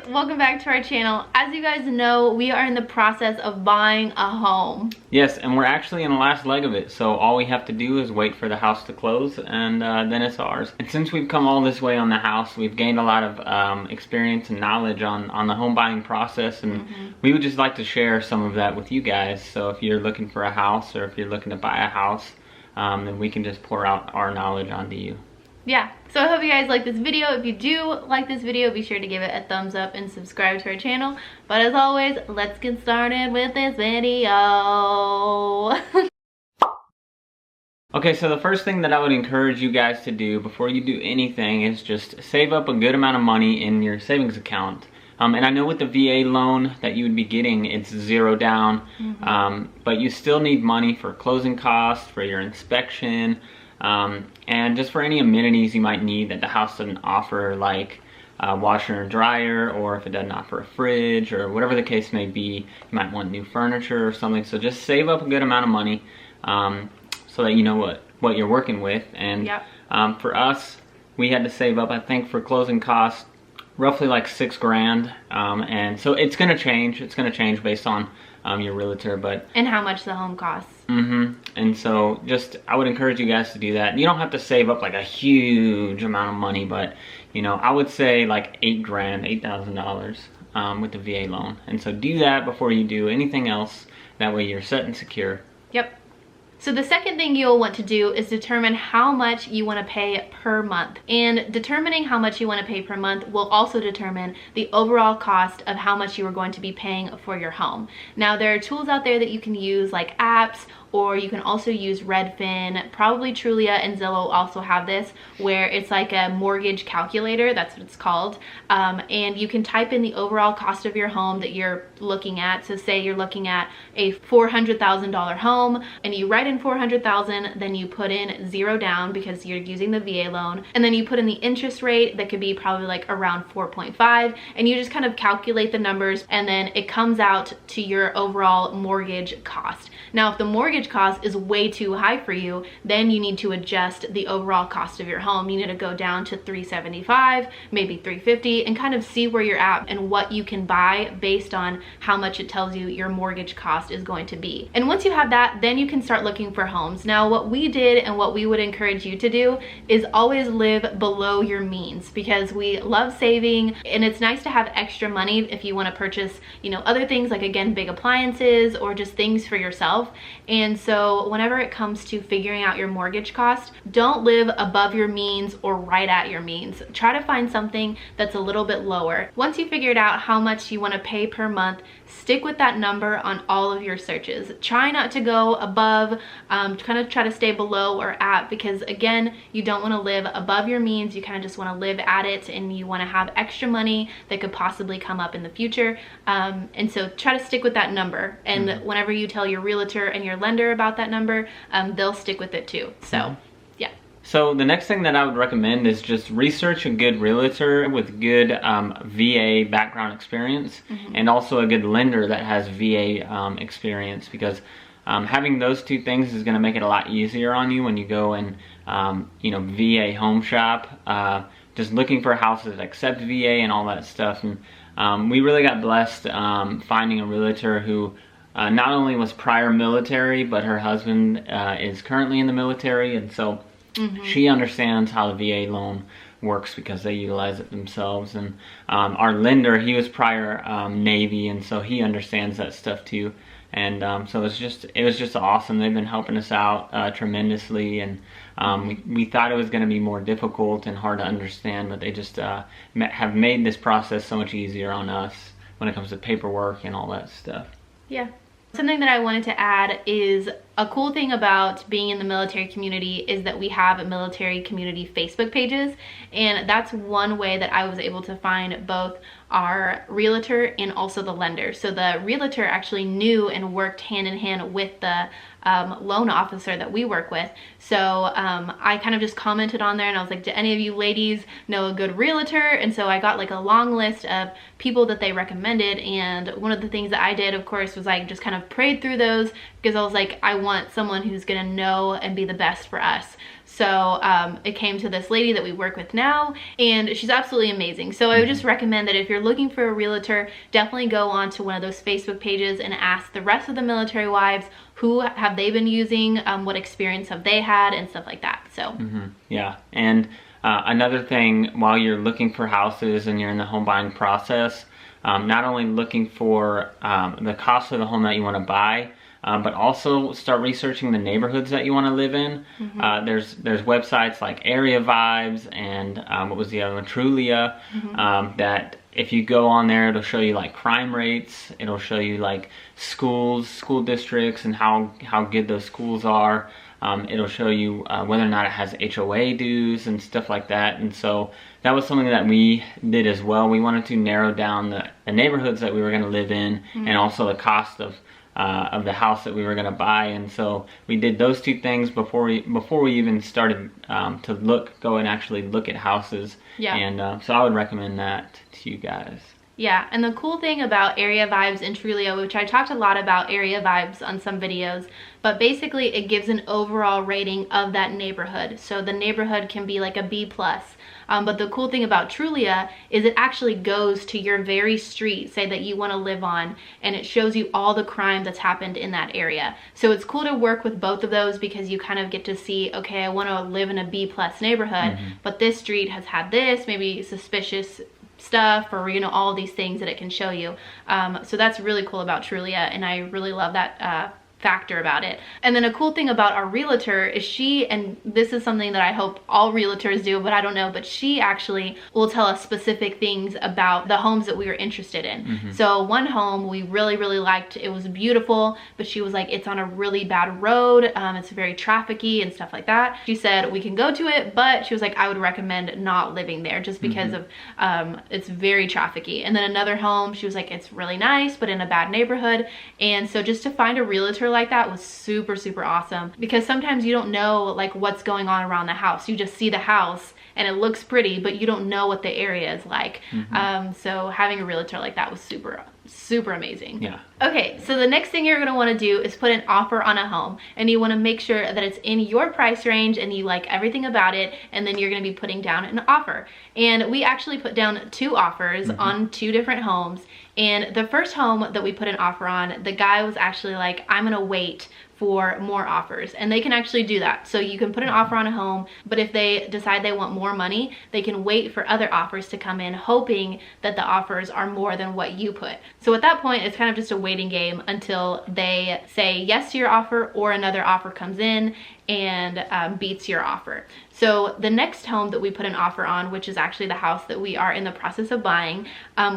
welcome back to our channel. As you guys know, we are in the process of buying a home. Yes, and we're actually in the last leg of it, so all we have to do is wait for the house to close, and then it's ours. And since we've come all this way on the house, we've gained a lot of experience and knowledge on the home buying process, and we would just like to share some of that with you guys. So if you're looking for a house, or if you're looking to buy a house, then we can just pour out our knowledge onto you. Yeah, so I hope you guys like this video. If you do like this video, be sure to give it a thumbs up and subscribe to our channel. But as always, let's get started with this video. Okay, so the first thing that I would encourage you guys to do before you do anything is just save up a good amount of money in your savings account. And I know with the VA loan that you would be getting, it's 0 down, but you still need money for closing costs, for your inspection, and just for any amenities you might need that the house doesn't offer, like a washer and dryer, or if it doesn't offer a fridge, or whatever the case may be. You might want new furniture or something. So just save up a good amount of money so that you know what you're working with. And for us, we had to save up, I think, for closing costs, roughly like $6 grand. And so it's gonna change. It's gonna change based on your realtor, and how much the home costs. And so just, I would encourage you guys to do that. You don't have to save up like a huge amount of money, but you know, I would say like $8,000 with the VA loan. And so do that before you do anything else. That way you're set and secure. Yep. So the second thing you'll want to do is determine how much you want to pay per month. And determining how much you want to pay per month will also determine the overall cost of how much you are going to be paying for your home. Now, there are tools out there that you can use, like apps, or you can also use Redfin. Probably Trulia and Zillow also have this, where it's like a mortgage calculator, that's what it's called. And you can type in the overall cost of your home that you're looking at. So say you're looking at a $400,000 home, and you write in $400,000, then you put in 0 down because you're using the VA loan, and then you put in the interest rate that could be probably like around 4.5, and you just kind of calculate the numbers, and then it comes out to your overall mortgage cost. Now, if the mortgage cost is way too high for you, then you need to adjust the overall cost of your home. You need to go down to $375, maybe $350, and kind of see where you're at and what you can buy based on how much it tells you your mortgage cost is going to be. And once you have that, then you can start looking for homes. Now, what we did and what we would encourage you to do is always live below your means, because we love saving, and it's nice to have extra money if you want to purchase, you know, other things like, again, big appliances or just things for yourself. And so whenever it comes to figuring out your mortgage cost, don't live above your means or right at your means. Try to find something that's a little bit lower. Once you figured out how much you want to pay per month, stick with that number on all of your searches. Try not to go above, kind of try to stay below or at, because again, you don't want to live above your means. You kind of just want to live at it, and you want to have extra money that could possibly come up in the future. And so try to stick with that number. And whenever you tell your realtor and your lender about that number, they'll stick with it too. So yeah. So the next thing that I would recommend is just research a good realtor with good VA background experience, and also a good lender that has VA experience, because having those two things is going to make it a lot easier on you when you go and you know, VA home shop, just looking for houses that accept VA and all that stuff. And we really got blessed finding a realtor who not only was prior military, but her husband is currently in the military, and so she understands how the VA loan works because they utilize it themselves. And our lender, he was prior Navy, and so he understands that stuff too. And so it was just awesome. They've been helping us out tremendously, and we thought it was going to be more difficult and hard to understand, but they just have made this process so much easier on us when it comes to paperwork and all that stuff. Yeah. Something that I wanted to add is a cool thing about being in the military community is that we have military community Facebook pages, and that's one way that I was able to find both our realtor and also the lender. So the realtor actually knew and worked hand in hand with the loan officer that we work with. So I kind of just commented on there, and I was like, do any of you ladies know a good realtor? And so I got like a long list of people that they recommended, and one of the things that I did, of course, was like just kind of prayed through those, because I was like, I want someone who's gonna know and be the best for us. So it came to this lady that we work with now, and she's absolutely amazing. So I would just recommend that if you're looking for a realtor, definitely go on to one of those Facebook pages and ask the rest of the military wives who have they been using, what experience have they had, and stuff like that. So yeah. And another thing, while you're looking for houses and you're in the home buying process, not only looking for the cost of the home that you want to buy, but also start researching the neighborhoods that you want to live in. There's websites like Area Vibes and what was the other one, Trulia, that if you go on there, it'll show you like crime rates, it'll show you like schools, school districts, and how good those schools are. It'll show you whether or not it has HOA dues and stuff like that. And so that was something that we did as well. We wanted to narrow down the neighborhoods that we were going to live in, and also the cost of the house that we were going to buy. And so we did those two things before we even started to go and actually look at houses. Yeah. And so I would recommend that to you guys. Yeah, and the cool thing about Area Vibes and Trulia, which I talked a lot about Area Vibes on some videos, but basically it gives an overall rating of that neighborhood. So the neighborhood can be like a B+. But the cool thing about Trulia is it actually goes to your very street, say, that you want to live on, and it shows you all the crime that's happened in that area. So it's cool to work with both of those because you kind of get to see, okay, I want to live in a B+ neighborhood, but this street has had this, maybe suspicious stuff, or all these things that it can show you. So that's really cool about Trulia, and I really love that factor about it. And then a cool thing about our realtor is she, and this is something that I hope all realtors do, but I don't know, but she actually will tell us specific things about the homes that we were interested in. So one home we really liked, it was beautiful, but she was like, it's on a really bad road, it's very trafficky and stuff like that. She said we can go to it, but she was like, I would recommend not living there just because of it's very trafficky. And then another home, she was like, it's really nice, but in a bad neighborhood. And so just to find a realtor like that was super awesome, because sometimes you don't know like what's going on around the house. You just see the house and it looks pretty, but you don't know what the area is like. So having a realtor like that was super amazing. Yeah. Okay, so the next thing you're going to want to do is put an offer on a home, and you want to make sure that it's in your price range and you like everything about it, and then you're going to be putting down an offer. And we actually put down 2 offers on 2 different homes. And the first home that we put an offer on, the guy was actually like, I'm going to wait for more offers, and they can actually do that. So you can put an offer on a home, but if they decide they want more money, they can wait for other offers to come in, hoping that the offers are more than what you put. So at that point, it's kind of just a waiting game until they say yes to your offer, or another offer comes in and beats your offer. So the next home that we put an offer on, which is actually the house that we are in the process of buying,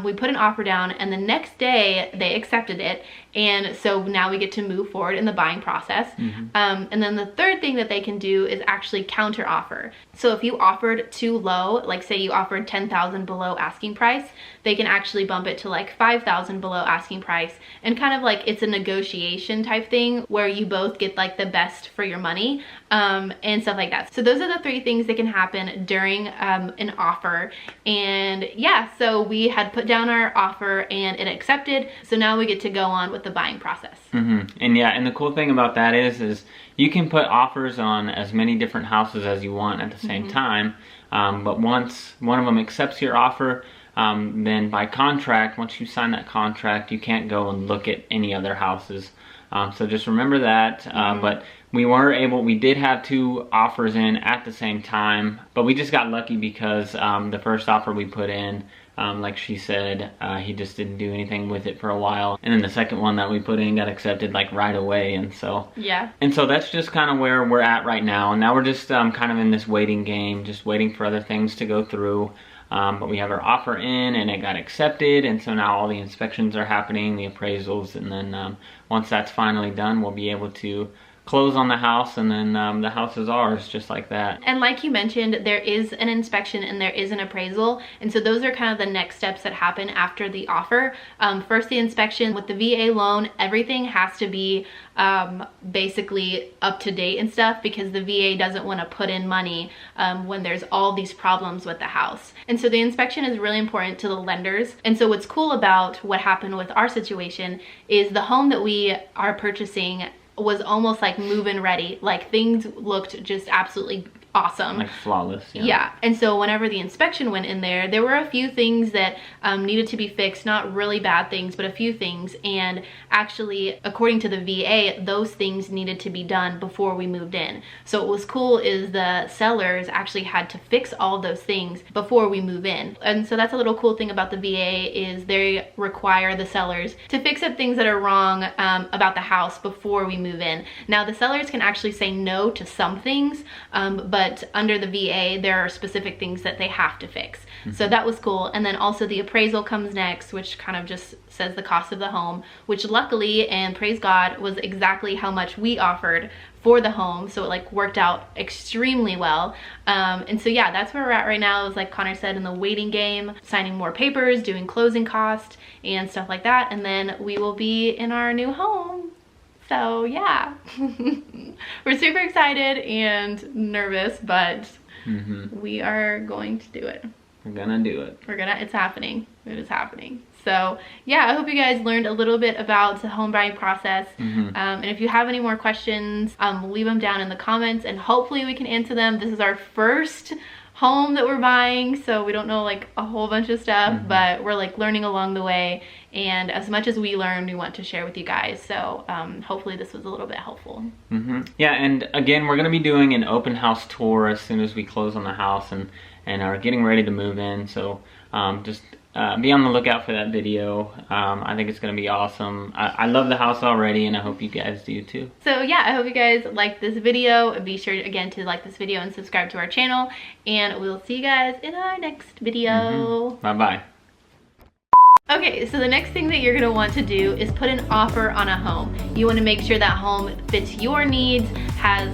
we put an offer down, and the next day they accepted it. And so now we get to move forward in the buying process. And then the third thing that they can do is actually counter offer. So if you offered too low, like say you offered $10,000 below asking price, they can actually bump it to like $5,000 below asking price, and kind of like it's a negotiation type thing where you both get like the best for your money and stuff like that. So those are the 3 things that can happen during an offer. And yeah, so we had put down our offer and it accepted. So now we get to go on with the buying process. And yeah, and the cool thing about that is you can put offers on as many different houses as you want at the same time. But once one of them accepts your offer, then by contract, once you sign that contract, you can't go and look at any other houses. So just remember that. But we did have 2 offers in at the same time, but we just got lucky because the first offer we put in, like she said, he just didn't do anything with it for a while, and then the second one that we put in got accepted like right away. And so that's just kind of where we're at right now. And now we're just kind of in this waiting game, just waiting for other things to go through. But we have our offer in and it got accepted, and so now all the inspections are happening, the appraisals, and then once that's finally done, we'll be able to close on the house, and then the house is ours, just like that. And like you mentioned, there is an inspection and there is an appraisal, and so those are kind of the next steps that happen after the offer. First, the inspection. With the VA loan, everything has to be basically up to date and stuff, because the VA doesn't want to put in money when there's all these problems with the house. And so the inspection is really important to the lenders. And so what's cool about what happened with our situation is the home that we are purchasing was almost like move-in ready. Like things looked just absolutely awesome. Like flawless, yeah. Yeah, and so whenever the inspection went in there, there were a few things that needed to be fixed, not really bad things, but a few things. And actually, according to the VA, those things needed to be done before we moved in. So what was cool is the sellers actually had to fix all of those things before we move in. And so that's a little cool thing about the VA is they require the sellers to fix up things that are wrong about the house before we move in. Now, the sellers can actually say no to some things, but under the VA, there are specific things that they have to fix. So that was cool. And then also the appraisal comes next, which kind of just says the cost of the home, which luckily, and praise God, was exactly how much we offered for the home. So it like worked out extremely well. And so yeah, that's where we're at right now, is like Connor said, in the waiting game, signing more papers, doing closing costs and stuff like that. And then we will be in our new home. So yeah, we're super excited and nervous, but we are going to do it. We're gonna do it. It's happening. It is happening. So yeah, I hope you guys learned a little bit about the home buying process. And if you have any more questions, leave them down in the comments and hopefully we can answer them. This is our first home that we're buying, so we don't know like a whole bunch of stuff, but we're like learning along the way, and as much as we learn, we want to share with you guys. So hopefully this was a little bit helpful. Yeah, and again, we're gonna be doing an open house tour as soon as we close on the house and are getting ready to move in. So just be on the lookout for that video. I think it's gonna be awesome. I love the house already, and I hope you guys do too. So yeah, I hope you guys liked this video. Be sure again to like this video and subscribe to our channel, and we'll see you guys in our next video. Bye-bye. Okay, so the next thing that you're gonna want to do is put an offer on a home. You wanna make sure that home fits your needs, has